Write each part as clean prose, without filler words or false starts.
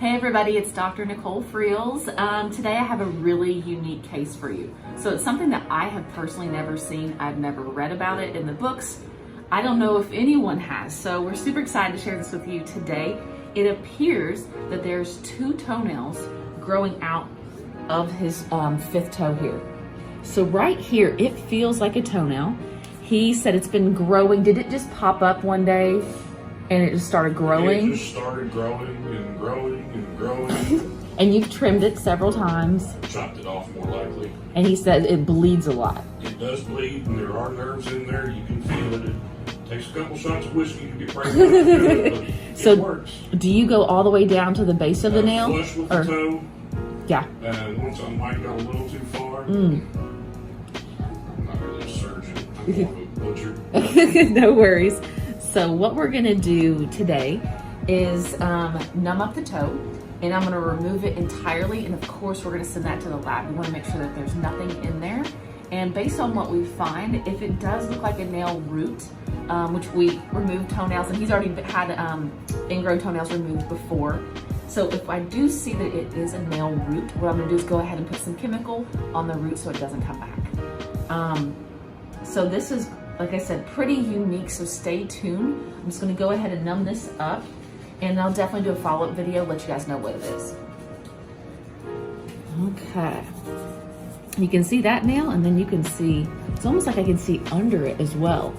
Hey everybody, it's Dr. Nicole Friels. Today I have a really unique case for you. So it's something that I have personally never seen. I've never read about it in the books. I don't know if anyone has. So we're super excited to share this with you today. It appears that there's 2 toenails growing out of his 5th toe here. So right here, it feels like a toenail. He said it's been growing. Did it just pop up one day and it just started growing? It just started growing and growing and growing. And you've trimmed it several times. Chopped it off more likely. And he said it bleeds a lot. It does bleed and there are nerves in there. You can feel it. It takes a couple shots of whiskey to get right it, but so it works. Do you go all the way down to the base of the nail? Flush with the toe. Yeah. Once I might go a little too far. I'm not really a surgeon. I'm more of a butcher. No worries. So what we're gonna do today is numb up the toe, and I'm gonna remove it entirely, and of course we're gonna send that to the lab. We wanna make sure that there's nothing in there. And based on what we find, if it does look like a nail root, which we removed toenails, and he's already had ingrown toenails removed before. So if I do see that it is a nail root, what I'm gonna do is go ahead and put some chemical on the root so it doesn't come back. So this is, like I said, pretty unique, so stay tuned. I'm just gonna go ahead and numb this up, and I'll definitely do a follow-up video, let you guys know what it is. Okay. You can see that nail, and then you can see, it's almost like I can see under it as well.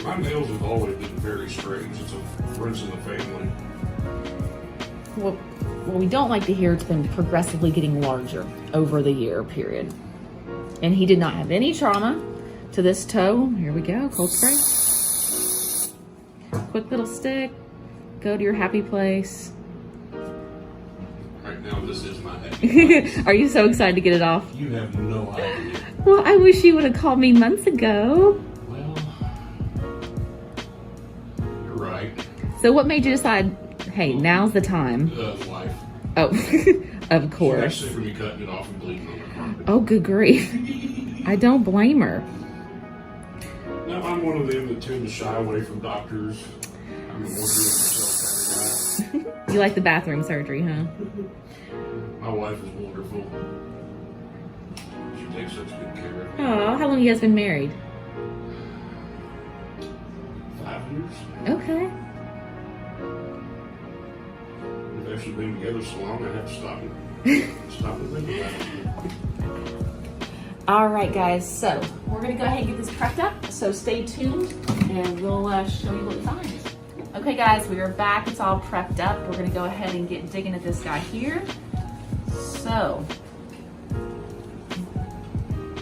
My nails have always been very strange. It's a friends in the family. Well, we don't like to hear it's been progressively getting larger over the year period. And he did not have any trauma to this toe. Here we go, cold spray. Quick little stick, go to your happy place. Right now, this is my happy place. Are you so excited to get it off? You have no idea. Well, I wish you would have called me months ago. Well, you're right. So what made you decide, hey, now's the time? Life. Oh, of course. She actually me cutting it off and bleeding on the carpet. Oh, good grief. I don't blame her. No, I'm one of them that tend to shy away from doctors. I'm a more do-it-yourself kind of guy. You like the bathroom surgery, huh? My wife is wonderful. She takes such good care of me. Oh, how long you guys been married? 5 years. Okay. We've actually been together so long, I have to stop and think about it. All right, guys, so we're gonna go ahead and get this prepped up. So stay tuned and we'll show you what we find. Okay, guys, we are back. It's all prepped up. We're gonna go ahead and get digging at this guy here. So,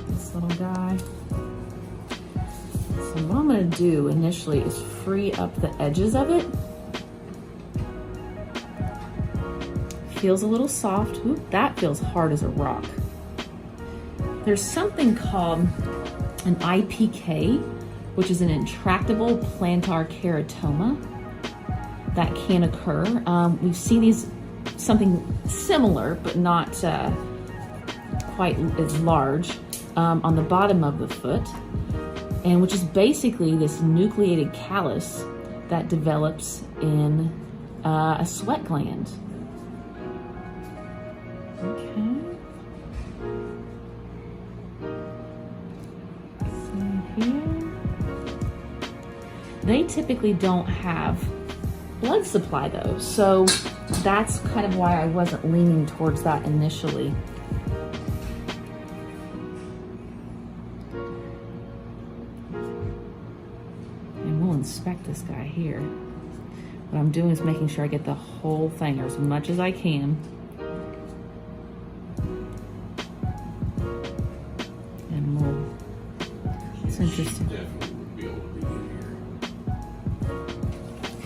this little guy. So what I'm gonna do initially is free up the edges of it. Feels a little soft. Ooh, that feels hard as a rock. There's something called an IPK, which is an intractable plantar keratoma that can occur. We've seen these, something similar, but not quite as large, on the bottom of the foot, and which is basically this nucleated callus that develops in a sweat gland. Okay. Here. They typically don't have blood supply though, so that's kind of why I wasn't leaning towards that initially. And we'll inspect this guy here. What I'm doing is making sure I get the whole thing, or as much as I can. And we'll, it's interesting. Definitely would be able to be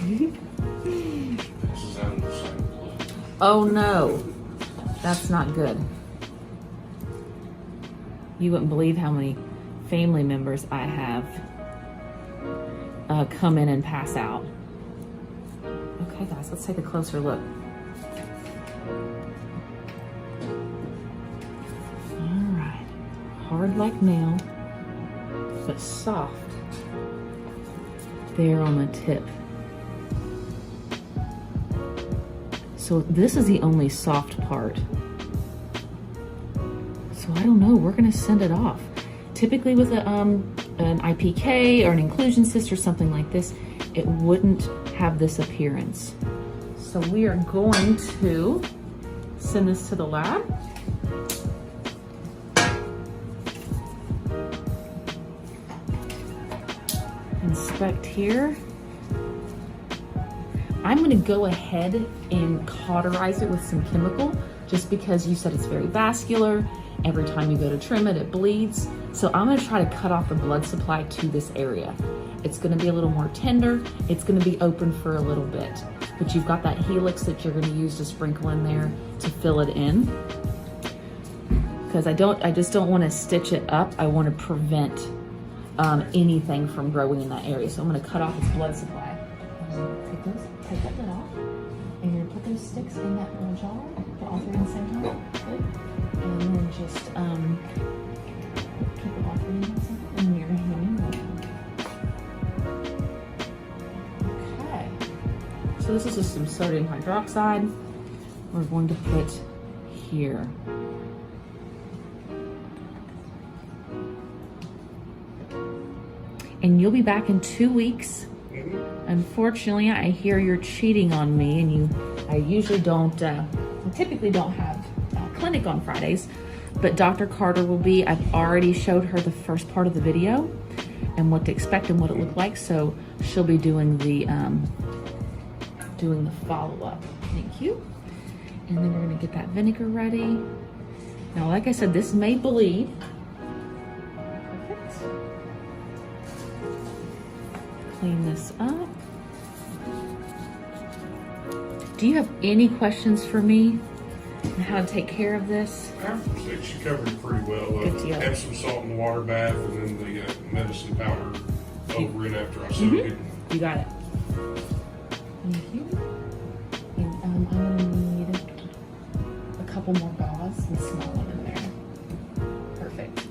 in here. Passes out in the same blood. Oh no, that's not good. You wouldn't believe how many family members I have come in and pass out. Okay guys, let's take a closer look. All right, hard like nail, but soft there on the tip. So this is the only soft part. So I don't know, we're gonna send it off. Typically with an IPK or an inclusion cyst or something like this, it wouldn't have this appearance. So we are going to send this to the lab. Inspect here. I'm gonna go ahead and cauterize it with some chemical, just because you said it's very vascular. Every time you go to trim it, it bleeds. So I'm gonna try to cut off the blood supply to this area. It's gonna be a little more tender. It's gonna be open for a little bit, but you've got that helix that you're gonna use to sprinkle in there to fill it in. Because I just don't wanna stitch it up. I wanna prevent anything from growing in that area. So I'm gonna cut off its blood supply. Take that lid off, and you're gonna put those sticks in that little jar, put all three at the same time. Good. And then just keep it all three in the same time, and you're gonna hand me. Okay. So this is just some sodium hydroxide. We're going to put here. And you'll be back in 2 weeks. Unfortunately, I hear you're cheating on me, and I usually don't, I typically don't have a clinic on Fridays, but Dr. Carter will be. I've already showed her the first part of the video and what to expect and what it looked like, so she'll be doing the follow-up. Thank you. And then we're gonna get that vinegar ready. Now, like I said, this may bleed. Perfect. Clean this up. Do you have any questions for me on how to take care of this? I think she covered it pretty well. Good deal. Epsom salt in the water bath, and then the medicine powder over it after I soak it. You got it. Thank you. And I'm gonna need a couple more gauze, the small one in there. Perfect.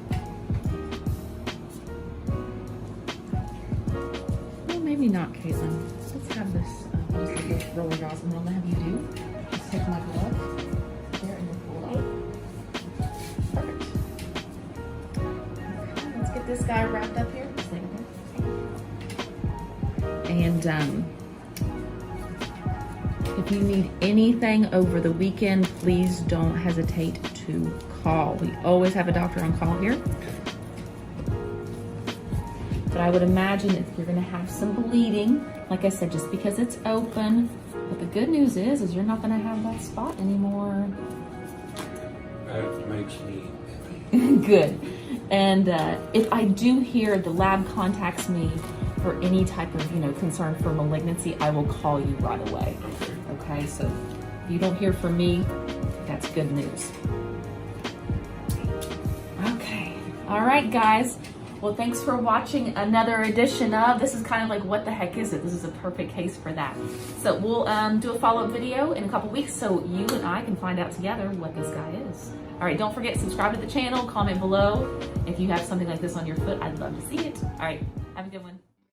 Well, maybe not, Caitlin. Let's have this. I'll just take the roller gauze, and what I'm gonna have you do, just take my glove there and then pull it out. Perfect. Okay, let's get this guy wrapped up here. Just leave it there. And if you need anything over the weekend, please don't hesitate to call. We always have a doctor on call here. But I would imagine if you're gonna have some bleeding, like I said, just because it's open. But the good news is you're not gonna have that spot anymore. That makes me happy. Good. And if I do hear the lab contacts me for any type of concern for malignancy, I will call you right away. Okay, so if you don't hear from me, that's good news. Okay, all right, guys. Well, thanks for watching another edition of, this is kind of like, what the heck is it? This is a perfect case for that. So we'll do a follow-up video in a couple weeks so you and I can find out together what this guy is. All right, don't forget, subscribe to the channel, comment below. If you have something like this on your foot, I'd love to see it. All right, have a good one.